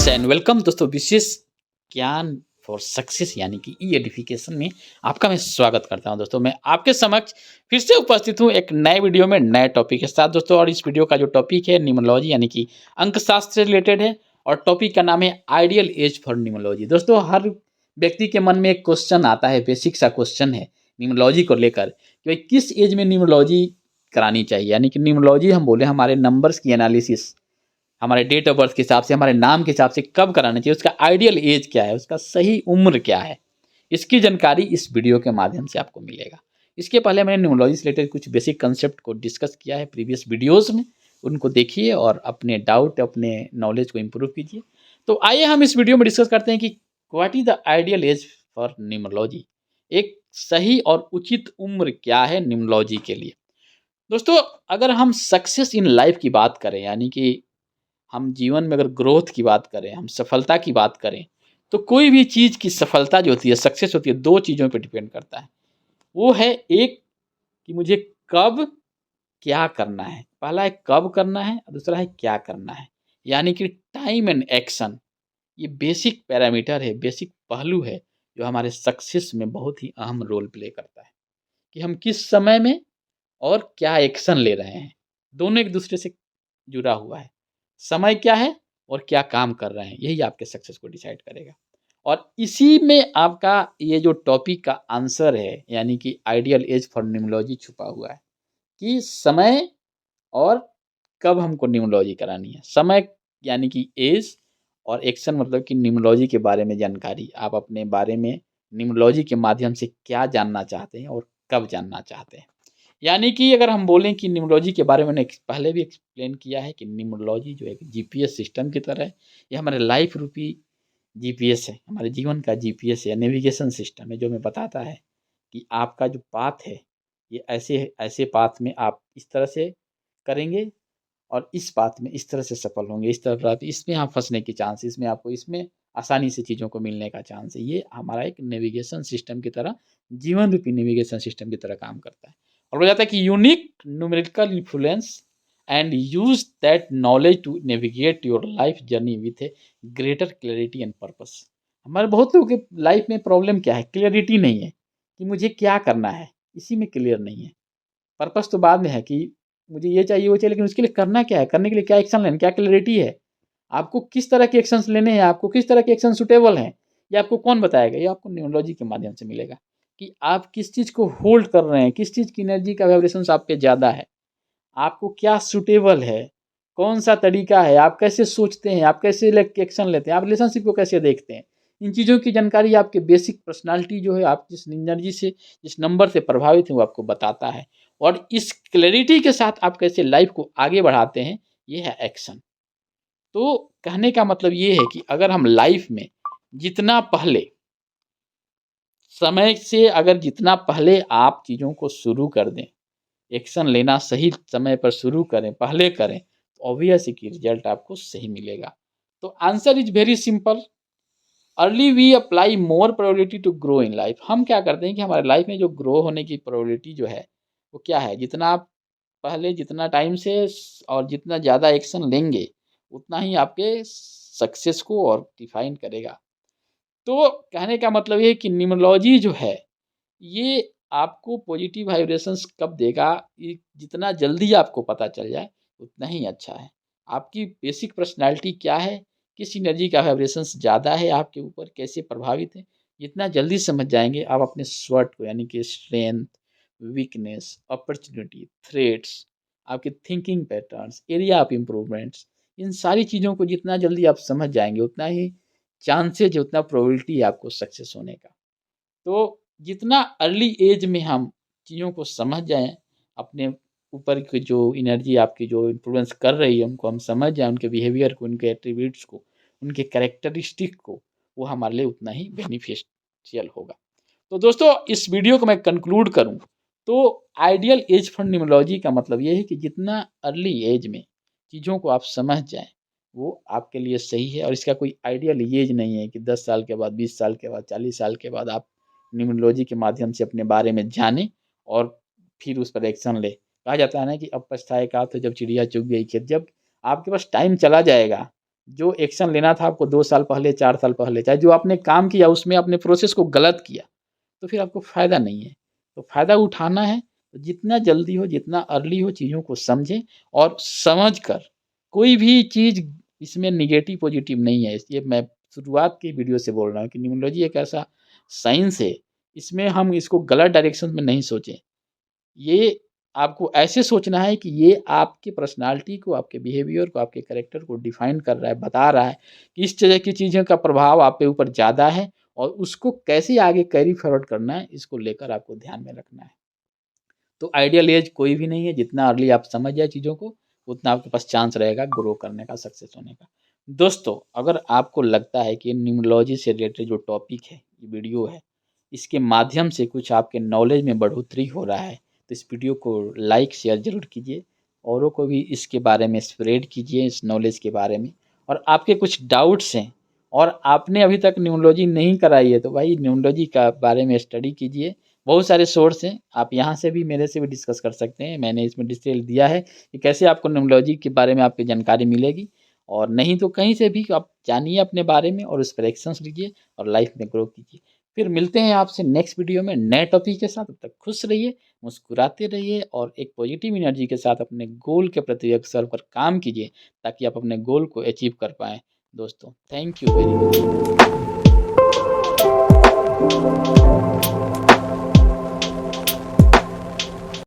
And welcome दोस्तों विशेष ज्ञान for success यानी कि ई एडिफिकेशन में आपका मैं स्वागत करता हूं। दोस्तों मैं आपके समक्ष फिर से उपस्थित हूं एक नए वीडियो में नए टॉपिक के साथ दोस्तों। और इस वीडियो का जो टॉपिक है न्यूमरोलॉजी यानी कि अंकशास्त्र से रिलेटेड है और टॉपिक का नाम है आइडियल एज फॉर न्यूमरोलॉजी। दोस्तों हर व्यक्ति के मन में एक क्वेश्चन आता है, बेसिक सा क्वेश्चन है न्यूमरोलॉजी को लेकर कि भाई किस एज में न्यूमरोलॉजी करानी चाहिए। यानी कि न्यूमरोलॉजी हम बोले हमारे नंबर्स की एनालिसिस हमारे डेट ऑफ बर्थ के हिसाब से, हमारे नाम के हिसाब से कब कराना चाहिए, उसका आइडियल एज क्या है, उसका सही उम्र क्या है, इसकी जानकारी इस वीडियो के माध्यम से आपको मिलेगा। इसके पहले मैंने न्यूमरोलॉजी से रिलेटेड कुछ बेसिक कंसेप्ट को डिस्कस किया है प्रीवियस वीडियोस में, उनको देखिए और अपने डाउट अपने नॉलेज को इम्प्रूव कीजिए। तो आइए हम इस वीडियो में डिस्कस करते हैं कि what is the ideal age for numerology, एक सही और उचित उम्र क्या है न्यूमरोलॉजी के लिए। दोस्तों अगर हम सक्सेस इन लाइफ की बात करें, यानी कि हम जीवन में अगर ग्रोथ की बात करें, हम सफलता की बात करें, तो कोई भी चीज़ की सफलता जो होती है, सक्सेस होती है, 2 चीज़ों पे डिपेंड करता है। वो है एक कि मुझे कब क्या करना है। पहला है कब करना है और दूसरा है क्या करना है। यानी कि टाइम एंड एक्शन, ये बेसिक पैरामीटर है, बेसिक पहलू है जो हमारे सक्सेस में बहुत ही अहम रोल प्ले करता है कि हम किस समय में और क्या एक्शन ले रहे हैं। दोनों एक दूसरे से जुड़ा हुआ है। समय क्या है और क्या काम कर रहे हैं, यही आपके सक्सेस को डिसाइड करेगा। और इसी में आपका ये जो टॉपिक का आंसर है यानी कि आइडियल एज फॉर न्यूमरोलॉजी छुपा हुआ है कि समय और कब हमको न्यूमरोलॉजी करानी है। समय यानी कि एज और एक्शन मतलब कि न्यूमरोलॉजी के बारे में जानकारी, आप अपने बारे में न्यूमरोलॉजी के माध्यम से क्या जानना चाहते हैं और कब जानना चाहते हैं। यानी कि अगर हम बोलें कि न्यूमरोलॉजी के बारे में मैंने पहले भी एक्सप्लेन किया है कि न्यूमरोलॉजी जो एक जीपीएस सिस्टम की तरह है, ये हमारे लाइफ रूपी जीपीएस है, हमारे जीवन का जीपीएस है, नेविगेशन सिस्टम है जो हमें बताता है कि आपका जो पाथ है ये ऐसे ऐसे पाथ में आप इस तरह से करेंगे और इस पाथ में इस तरह से सफल होंगे, इस तरह इसमें आप फंसने की चांस, इसमें आपको इसमें आसानी से चीज़ों को मिलने का चांस है। ये हमारा एक नेविगेशन सिस्टम की तरह, जीवन रूपी नेविगेशन सिस्टम की तरह काम करता है। और हो जाता है कि unique numerical influence and use that knowledge to navigate your life journey with a greater clarity and purpose. हमारे बहुत लोगों के लाइफ में प्रॉब्लम क्या है, क्लियरिटी नहीं है कि मुझे क्या करना है, इसी में क्लियर नहीं है। पर्पस तो बाद में है कि मुझे ये चाहिए वो चाहिए, लेकिन उसके लिए करना क्या है, करने के लिए क्या एक्शन लेना, क्या क्लैरिटी है, आपको किस तरह के एक्शंस लेने हैं, आपको किस तरह के एक्शन सुटेबल हैं, ये आपको कौन बताएगा। ये आपको न्यूमरोलॉजी के माध्यम से मिलेगा कि आप किस चीज़ को होल्ड कर रहे हैं, किस चीज़ की एनर्जी का वाइब्रेशंस आप पे ज़्यादा है, आपको क्या सूटेबल है, कौन सा तरीका है, आप कैसे सोचते हैं, आप कैसे एक्शन लेते हैं, आप रिलेशनशिप को कैसे देखते हैं। इन चीज़ों की जानकारी आपके बेसिक पर्सनालिटी जो है, आप जिस एनर्जी से जिस नंबर से प्रभावित हैं वो आपको बताता है। और इस क्लैरिटी के साथ आप कैसे लाइफ को आगे बढ़ाते हैं, ये है एक्शन। तो कहने का मतलब ये है कि अगर हम लाइफ में जितना पहले समय से, अगर जितना पहले आप चीज़ों को शुरू कर दें, एक्शन लेना सही समय पर शुरू करें, पहले करें, तो ऑब्वियस है कि रिजल्ट आपको सही मिलेगा। तो answer is very simple, early we apply more probability to grow in life. हम क्या करते हैं कि हमारे लाइफ में जो ग्रो होने की प्रोबेबिलिटी जो है वो क्या है, जितना आप पहले जितना टाइम से और जितना ज़्यादा एक्शन लेंगे उतना ही आपके सक्सेस को और डिफाइन करेगा। तो कहने का मतलब ये है कि न्यूमरोलॉजी जो है ये आपको पॉजिटिव वाइब्रेशंस कब देगा, ये जितना जल्दी आपको पता चल जाए उतना ही अच्छा है। आपकी बेसिक पर्सनैलिटी क्या है, किस एनर्जी का वाइब्रेशंस ज़्यादा है आपके ऊपर, कैसे प्रभावित है, जितना जल्दी समझ जाएंगे आप अपने स्वट को, यानी कि स्ट्रेंथ, वीकनेस, अपॉर्चुनिटी, थ्रेट्स, आपके thinking patterns, area of improvements, इन सारी चीज़ों को जितना जल्दी आप समझ जाएंगे उतना ही चांसेज है, उतना प्रोबेबिलिटी है आपको सक्सेस होने का। तो जितना अर्ली एज में हम चीज़ों को समझ जाएँ, अपने ऊपर की जो एनर्जी आपकी जो इन्फ्लुएंस कर रही है उनको हम समझ जाएँ, उनके बिहेवियर को, उनके एट्रीब्यूट्स को, उनके कैरेक्टरिस्टिक को, वो हमारे लिए उतना ही बेनिफिशियल होगा। तो दोस्तों इस वीडियो को मैं कंक्लूड करूँ तो आइडियल एज फॉर न्यूमरोलॉजी का मतलब ये है कि जितना अर्ली एज में चीज़ों को आप समझ जाएँ वो आपके लिए सही है। और इसका कोई आइडियल एज नहीं है कि 10 साल के बाद, 20 साल के बाद, 40 साल के बाद आप न्यूमरोलॉजी के माध्यम से अपने बारे में जानें और फिर उस पर एक्शन लें। कहा जाता है ना कि अब पछताए का तो जब चिड़िया चुग गई खेत। जब आपके पास टाइम चला जाएगा, जो एक्शन लेना था आपको 2 साल पहले, 4 साल पहले, चाहे जो आपने काम किया उसमें अपने प्रोसेस को गलत किया, तो फिर आपको फ़ायदा नहीं है। तो फ़ायदा उठाना है, तो जितना जल्दी हो, जितना अर्ली हो चीज़ों को समझें और समझ कर कोई भी चीज़ इसमें नेगेटिव पॉजिटिव नहीं है। इसलिए मैं शुरुआत की वीडियो से बोल रहा हूँ कि न्यूमरोलॉजी एक ऐसा साइंस है, इसमें हम इसको गलत डायरेक्शन में नहीं सोचें। ये आपको ऐसे सोचना है कि ये आपकी पर्सनैलिटी को, आपके बिहेवियर को, आपके कैरेक्टर को डिफ़ाइन कर रहा है, बता रहा है कि इस तरह की चीज़ों का प्रभाव आप पे ऊपर ज़्यादा है और उसको कैसे आगे कैरी फॉरवर्ड करना है, इसको लेकर आपको ध्यान में रखना है। तो आइडियल एज कोई भी नहीं है, जितना अर्ली आप समझ जाए चीज़ों को, उतना आपके पास चांस रहेगा ग्रो करने का, सक्सेस होने का। दोस्तों, अगर आपको लगता है कि न्यूमरोलॉजी से रिलेटेड जो टॉपिक है, ये वीडियो है, इसके माध्यम से कुछ आपके नॉलेज में बढ़ोतरी हो रहा है, तो इस वीडियो को लाइक, शेयर ज़रूर कीजिए। औरों को भी इसके बारे में स्प्रेड कीजिए, इस नॉलेज के बारे में। और आपके कुछ डाउट्स हैं और आपने अभी तक न्यूमरोलॉजी नहीं कराई है, तो भाई न्यूमरोलॉजी का बारे में स्टडी कीजिए। बहुत सारे सोर्स हैं, आप यहाँ से भी मेरे से भी डिस्कस कर सकते हैं। मैंने इसमें डिटेल दिया है कि कैसे आपको न्यूमरोलॉजी के बारे में आपकी जानकारी मिलेगी, और नहीं तो कहीं से भी आप जानिए अपने बारे में और उस पर एक्शंस लीजिए और लाइफ में ग्रो कीजिए। फिर मिलते हैं आपसे नेक्स्ट वीडियो में नए टॉपिक के साथ। तब तक खुश रहिए, मुस्कुराते रहिए और एक पॉजिटिव एनर्जी के साथ अपने गोल के प्रति अक्सर पर काम कीजिए, ताकि आप अपने गोल को अचीव कर पाएँ। दोस्तों, थैंक यू वेरी मच।